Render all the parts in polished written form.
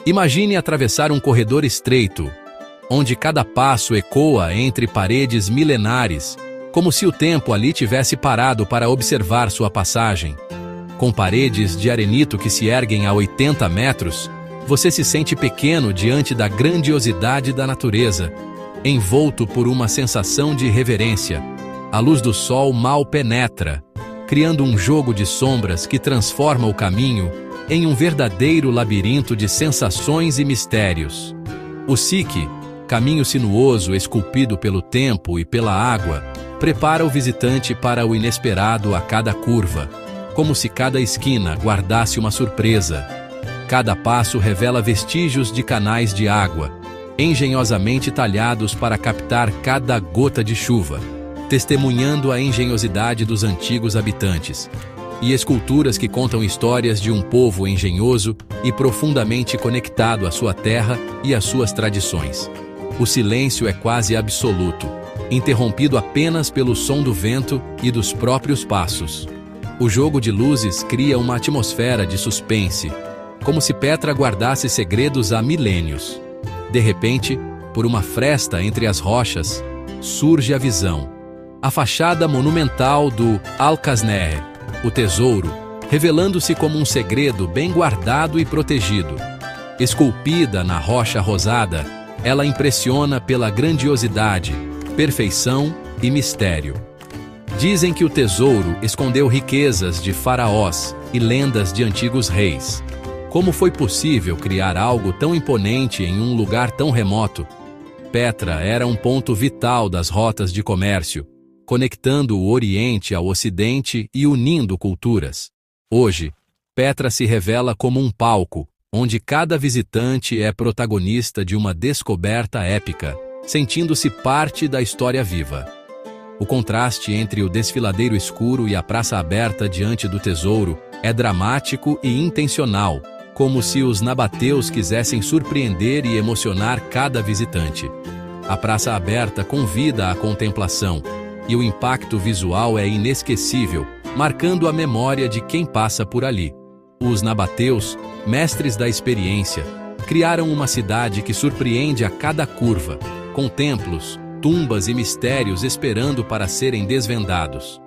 Imagine atravessar um corredor estreito, onde cada passo ecoa entre paredes milenares, como se o tempo ali tivesse parado para observar sua passagem. Com paredes de arenito que se erguem a 80 metros, você se sente pequeno diante da grandiosidade da natureza, envolto por uma sensação de reverência. A luz do sol mal penetra, criando um jogo de sombras que transforma o caminho em um verdadeiro labirinto de sensações e mistérios. O Sikh, caminho sinuoso esculpido pelo tempo e pela água, prepara o visitante para o inesperado a cada curva, como se cada esquina guardasse uma surpresa. Cada passo revela vestígios de canais de água, engenhosamente talhados para captar cada gota de chuva, testemunhando a engenhosidade dos antigos habitantes, e esculturas que contam histórias de um povo engenhoso e profundamente conectado à sua terra e às suas tradições. O silêncio é quase absoluto, interrompido apenas pelo som do vento e dos próprios passos. O jogo de luzes cria uma atmosfera de suspense, como se Petra guardasse segredos há milênios. De repente, por uma fresta entre as rochas, surge a visão. A fachada monumental do Al-Khazneh, o tesouro, revelando-se como um segredo bem guardado e protegido. Esculpida na rocha rosada, ela impressiona pela grandiosidade, perfeição e mistério. Dizem que o tesouro escondeu riquezas de faraós e lendas de antigos reis. Como foi possível criar algo tão imponente em um lugar tão remoto? Petra era um ponto vital das rotas de comércio, conectando o Oriente ao Ocidente e unindo culturas. Hoje, Petra se revela como um palco, onde cada visitante é protagonista de uma descoberta épica, sentindo-se parte da história viva. O contraste entre o desfiladeiro escuro e a praça aberta diante do tesouro é dramático e intencional, como se os nabateus quisessem surpreender e emocionar cada visitante. A praça aberta convida à contemplação, e o impacto visual é inesquecível, marcando a memória de quem passa por ali. Os nabateus, mestres da experiência, criaram uma cidade que surpreende a cada curva, com templos, tumbas e mistérios esperando para serem desvendados.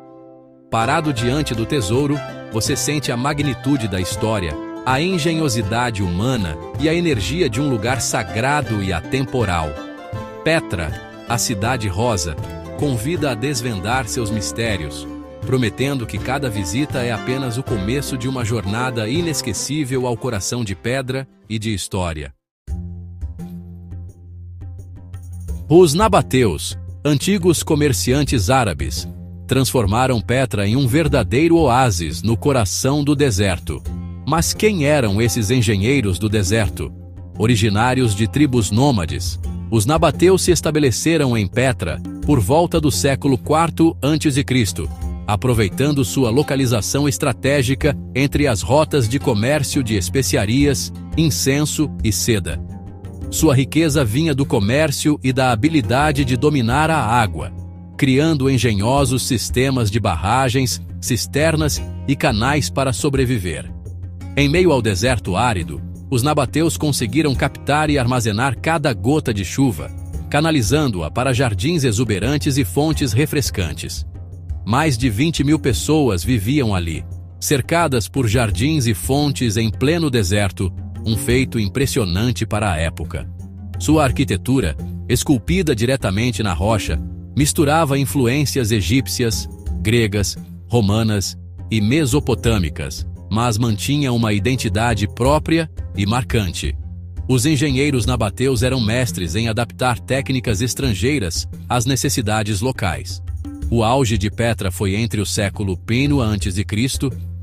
Parado diante do tesouro, você sente a magnitude da história, a engenhosidade humana e a energia de um lugar sagrado e atemporal. Petra, a cidade rosa, convida a desvendar seus mistérios, prometendo que cada visita é apenas o começo de uma jornada inesquecível ao coração de pedra e de história. Os nabateus, antigos comerciantes árabes, transformaram Petra em um verdadeiro oásis no coração do deserto. Mas quem eram esses engenheiros do deserto? Originários de tribos nômades, os nabateus se estabeleceram em Petra por volta do século IV a.C., aproveitando sua localização estratégica entre as rotas de comércio de especiarias, incenso e seda. Sua riqueza vinha do comércio e da habilidade de dominar a água, criando engenhosos sistemas de barragens, cisternas e canais para sobreviver. Em meio ao deserto árido, os nabateus conseguiram captar e armazenar cada gota de chuva, canalizando-a para jardins exuberantes e fontes refrescantes. Mais de 20.000 pessoas viviam ali, cercadas por jardins e fontes em pleno deserto, um feito impressionante para a época. Sua arquitetura, esculpida diretamente na rocha, misturava influências egípcias, gregas, romanas e mesopotâmicas, mas mantinha uma identidade própria e marcante. Os engenheiros nabateus eram mestres em adaptar técnicas estrangeiras às necessidades locais. O auge de Petra foi entre o século I a.C.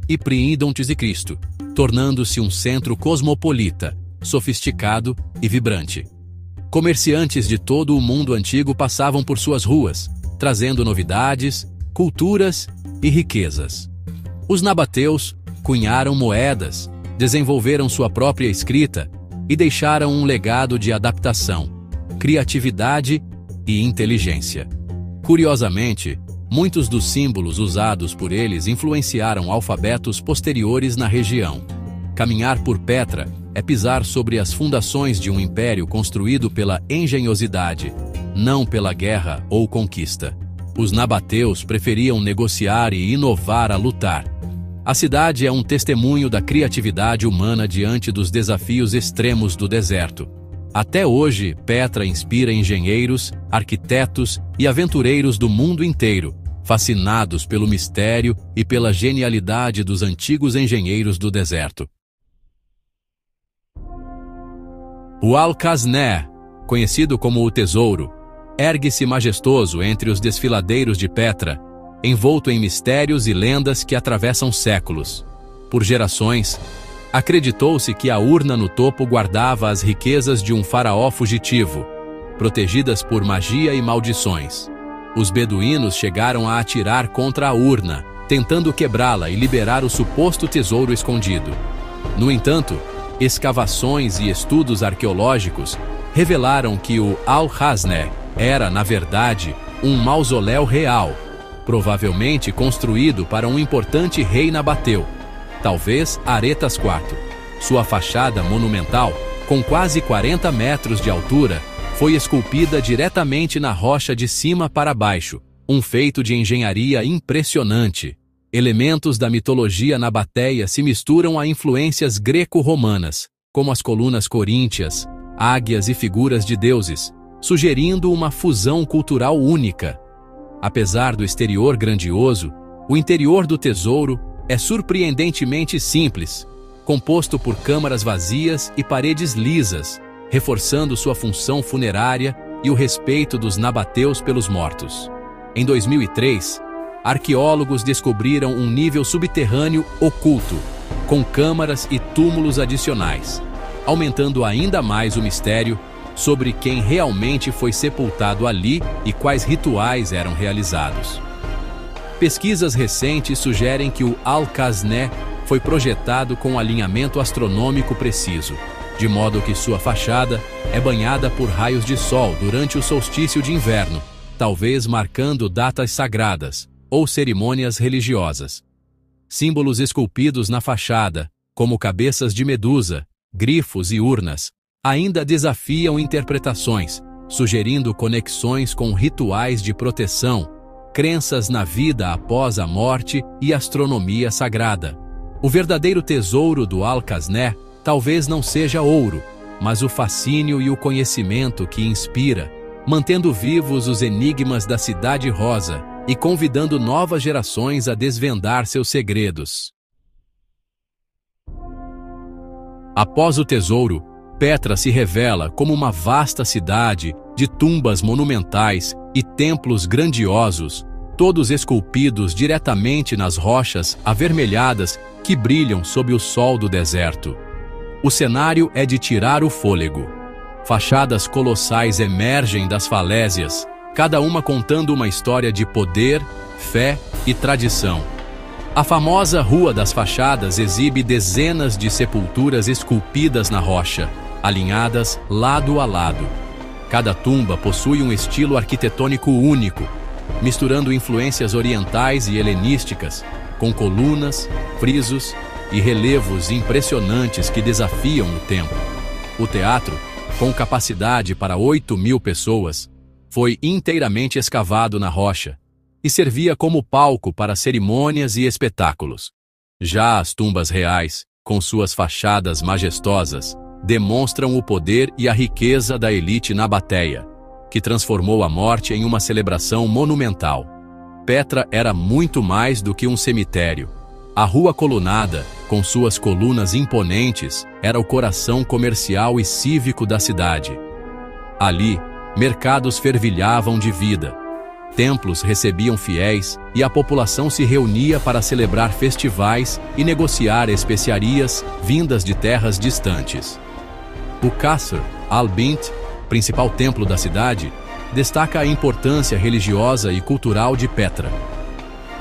e Príndon a.C., tornando-se um centro cosmopolita, sofisticado e vibrante. Comerciantes de todo o mundo antigo passavam por suas ruas, trazendo novidades, culturas e riquezas. Os nabateus cunharam moedas, desenvolveram sua própria escrita e deixaram um legado de adaptação, criatividade e inteligência. Curiosamente, muitos dos símbolos usados por eles influenciaram alfabetos posteriores na região. Caminhar por Petra é pisar sobre as fundações de um império construído pela engenhosidade, não pela guerra ou conquista. Os nabateus preferiam negociar e inovar a lutar. A cidade é um testemunho da criatividade humana diante dos desafios extremos do deserto. Até hoje, Petra inspira engenheiros, arquitetos e aventureiros do mundo inteiro, fascinados pelo mistério e pela genialidade dos antigos engenheiros do deserto. O Al-Qasné, conhecido como o Tesouro, ergue-se majestoso entre os desfiladeiros de Petra, envolto em mistérios e lendas que atravessam séculos. Por gerações, acreditou-se que a urna no topo guardava as riquezas de um faraó fugitivo, protegidas por magia e maldições. Os beduínos chegaram a atirar contra a urna, tentando quebrá-la e liberar o suposto tesouro escondido. No entanto, escavações e estudos arqueológicos revelaram que o Al-Qasné era, na verdade, um mausoléu real, provavelmente construído para um importante rei nabateu, talvez Aretas IV. Sua fachada monumental, com quase 40 metros de altura, foi esculpida diretamente na rocha de cima para baixo, um feito de engenharia impressionante. Elementos da mitologia nabateia se misturam a influências greco-romanas, como as colunas coríntias, águias e figuras de deuses, sugerindo uma fusão cultural única. Apesar do exterior grandioso, o interior do tesouro é surpreendentemente simples, composto por câmaras vazias e paredes lisas, reforçando sua função funerária e o respeito dos nabateus pelos mortos. Em 2003, arqueólogos descobriram um nível subterrâneo oculto, com câmaras e túmulos adicionais, aumentando ainda mais o mistério sobre quem realmente foi sepultado ali e quais rituais eram realizados. Pesquisas recentes sugerem que o Al-Qasné foi projetado com alinhamento astronômico preciso, de modo que sua fachada é banhada por raios de sol durante o solstício de inverno, talvez marcando datas sagradas ou cerimônias religiosas. Símbolos esculpidos na fachada, como cabeças de medusa, grifos e urnas, ainda desafiam interpretações, sugerindo conexões com rituais de proteção, crenças na vida após a morte e astronomia sagrada. O verdadeiro tesouro do Al-Qasné talvez não seja ouro, mas o fascínio e o conhecimento que inspira, mantendo vivos os enigmas da Cidade Rosa e convidando novas gerações a desvendar seus segredos. Após o tesouro, Petra se revela como uma vasta cidade de tumbas monumentais e templos grandiosos, todos esculpidos diretamente nas rochas avermelhadas que brilham sob o sol do deserto. O cenário é de tirar o fôlego. Fachadas colossais emergem das falésias, cada uma contando uma história de poder, fé e tradição. A famosa Rua das Fachadas exibe dezenas de sepulturas esculpidas na rocha, alinhadas lado a lado. Cada tumba possui um estilo arquitetônico único, misturando influências orientais e helenísticas, com colunas, frisos e relevos impressionantes que desafiam o tempo. O teatro, com capacidade para 8.000 pessoas, foi inteiramente escavado na rocha e servia como palco para cerimônias e espetáculos. Já as tumbas reais, com suas fachadas majestosas, demonstram o poder e a riqueza da elite nabateia, que transformou a morte em uma celebração monumental. Petra era muito mais do que um cemitério. A rua colunada, com suas colunas imponentes, era o coração comercial e cívico da cidade. Ali, mercados fervilhavam de vida, templos recebiam fiéis e a população se reunia para celebrar festivais e negociar especiarias vindas de terras distantes. O Qasr al-Bint, principal templo da cidade, destaca a importância religiosa e cultural de Petra.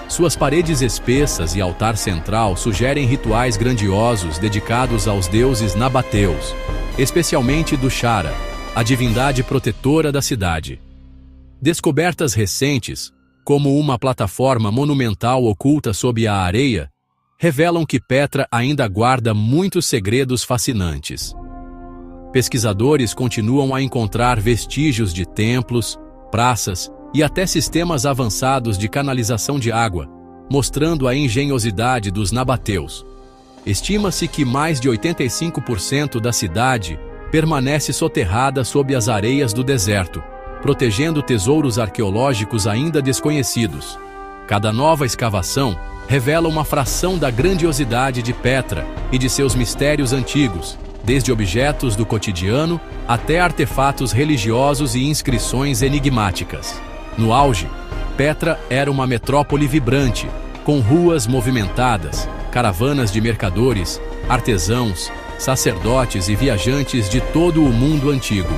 Suas paredes espessas e altar central sugerem rituais grandiosos dedicados aos deuses nabateus, especialmente do Shara, a divindade protetora da cidade. Descobertas recentes, como uma plataforma monumental oculta sob a areia, revelam que Petra ainda guarda muitos segredos fascinantes. Pesquisadores continuam a encontrar vestígios de templos, praças e até sistemas avançados de canalização de água, mostrando a engenhosidade dos nabateus. Estima-se que mais de 85% da cidade permanece soterrada sob as areias do deserto, protegendo tesouros arqueológicos ainda desconhecidos. Cada nova escavação revela uma fração da grandiosidade de Petra e de seus mistérios antigos, desde objetos do cotidiano até artefatos religiosos e inscrições enigmáticas. No auge, Petra era uma metrópole vibrante, com ruas movimentadas, caravanas de mercadores, artesãos, sacerdotes e viajantes de todo o mundo antigo.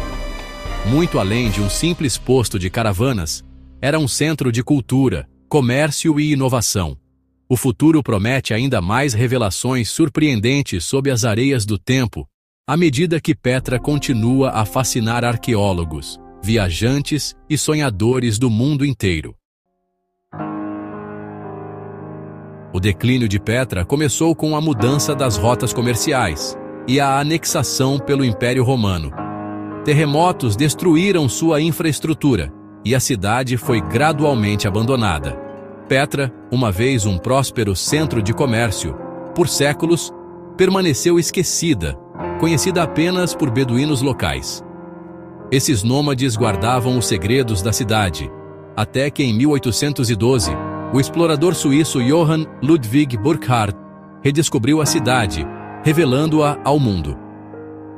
Muito além de um simples posto de caravanas, era um centro de cultura, comércio e inovação. O futuro promete ainda mais revelações surpreendentes sob as areias do tempo, à medida que Petra continua a fascinar arqueólogos, viajantes e sonhadores do mundo inteiro. O declínio de Petra começou com a mudança das rotas comerciais e a anexação pelo Império Romano. Terremotos destruíram sua infraestrutura e a cidade foi gradualmente abandonada. Petra, uma vez um próspero centro de comércio, por séculos, permaneceu esquecida, conhecida apenas por beduínos locais. Esses nômades guardavam os segredos da cidade, até que em 1812, o explorador suíço Johann Ludwig Burckhardt redescobriu a cidade, revelando-a ao mundo.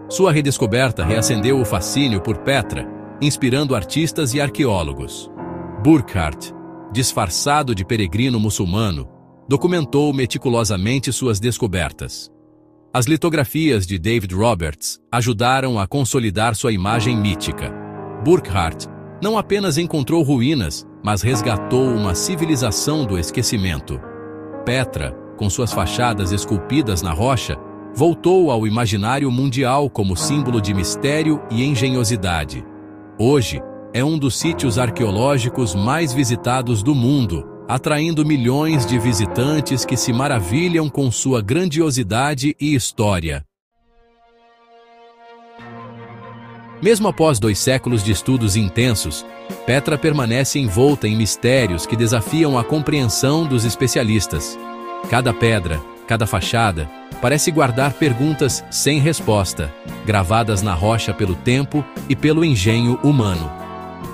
Sua redescoberta reacendeu o fascínio por Petra, inspirando artistas e arqueólogos. Burckhardt, disfarçado de peregrino muçulmano, documentou meticulosamente suas descobertas. As litografias de David Roberts ajudaram a consolidar sua imagem mítica. Burckhardt não apenas encontrou ruínas, mas resgatou uma civilização do esquecimento. Petra, com suas fachadas esculpidas na rocha, voltou ao imaginário mundial como símbolo de mistério e engenhosidade. Hoje, é um dos sítios arqueológicos mais visitados do mundo, atraindo milhões de visitantes que se maravilham com sua grandiosidade e história. Mesmo após 2 séculos de estudos intensos, Petra permanece envolta em mistérios que desafiam a compreensão dos especialistas. Cada pedra, cada fachada, parece guardar perguntas sem resposta, gravadas na rocha pelo tempo e pelo engenho humano.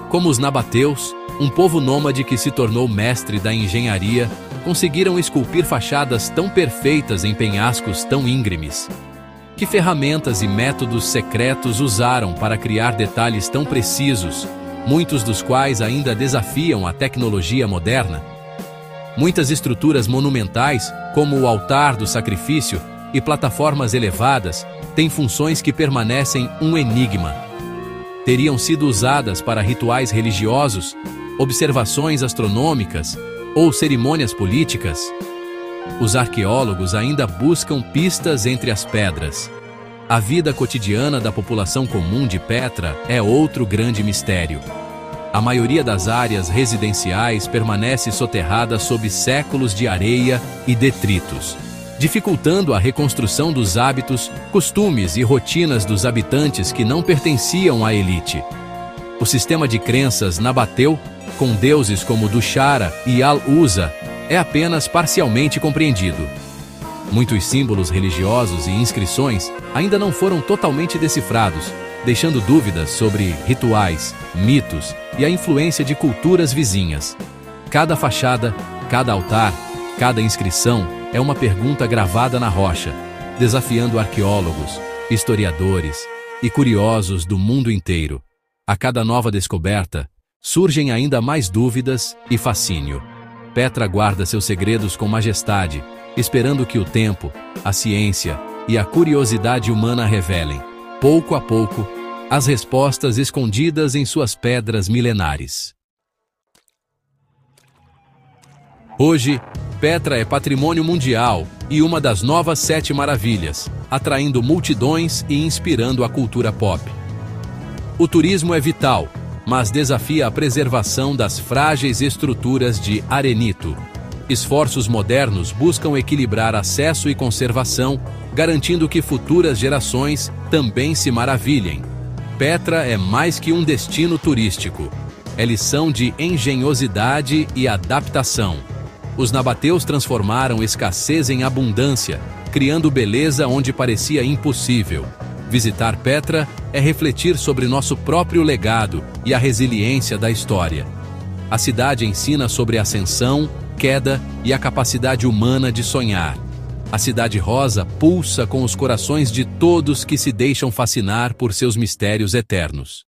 Como os nabateus, um povo nômade que se tornou mestre da engenharia, conseguiram esculpir fachadas tão perfeitas em penhascos tão íngremes. Que ferramentas e métodos secretos usaram para criar detalhes tão precisos, muitos dos quais ainda desafiam a tecnologia moderna? Muitas estruturas monumentais, como o altar do sacrifício e plataformas elevadas, têm funções que permanecem um enigma. Teriam sido usadas para rituais religiosos, observações astronômicas ou cerimônias políticas? Os arqueólogos ainda buscam pistas entre as pedras. A vida cotidiana da população comum de Petra é outro grande mistério. A maioria das áreas residenciais permanece soterrada sob séculos de areia e detritos, dificultando a reconstrução dos hábitos, costumes e rotinas dos habitantes que não pertenciam à elite. O sistema de crenças nabateu, com deuses como Dushara e Al-Uza, é apenas parcialmente compreendido. Muitos símbolos religiosos e inscrições ainda não foram totalmente decifrados, deixando dúvidas sobre rituais, mitos e a influência de culturas vizinhas. Cada fachada, cada altar, cada inscrição é uma pergunta gravada na rocha, desafiando arqueólogos, historiadores e curiosos do mundo inteiro. A cada nova descoberta, surgem ainda mais dúvidas e fascínio. Petra guarda seus segredos com majestade, esperando que o tempo, a ciência e a curiosidade humana revelem, pouco a pouco, as respostas escondidas em suas pedras milenares. Hoje, Petra é patrimônio mundial e uma das novas 7 maravilhas, atraindo multidões e inspirando a cultura pop. O turismo é vital, mas desafia a preservação das frágeis estruturas de arenito. Esforços modernos buscam equilibrar acesso e conservação, garantindo que futuras gerações também se maravilhem. Petra é mais que um destino turístico. É lição de engenhosidade e adaptação. Os nabateus transformaram escassez em abundância, criando beleza onde parecia impossível. Visitar Petra é refletir sobre nosso próprio legado e a resiliência da história. A cidade ensina sobre ascensão, queda e a capacidade humana de sonhar. A Cidade Rosa pulsa com os corações de todos que se deixam fascinar por seus mistérios eternos.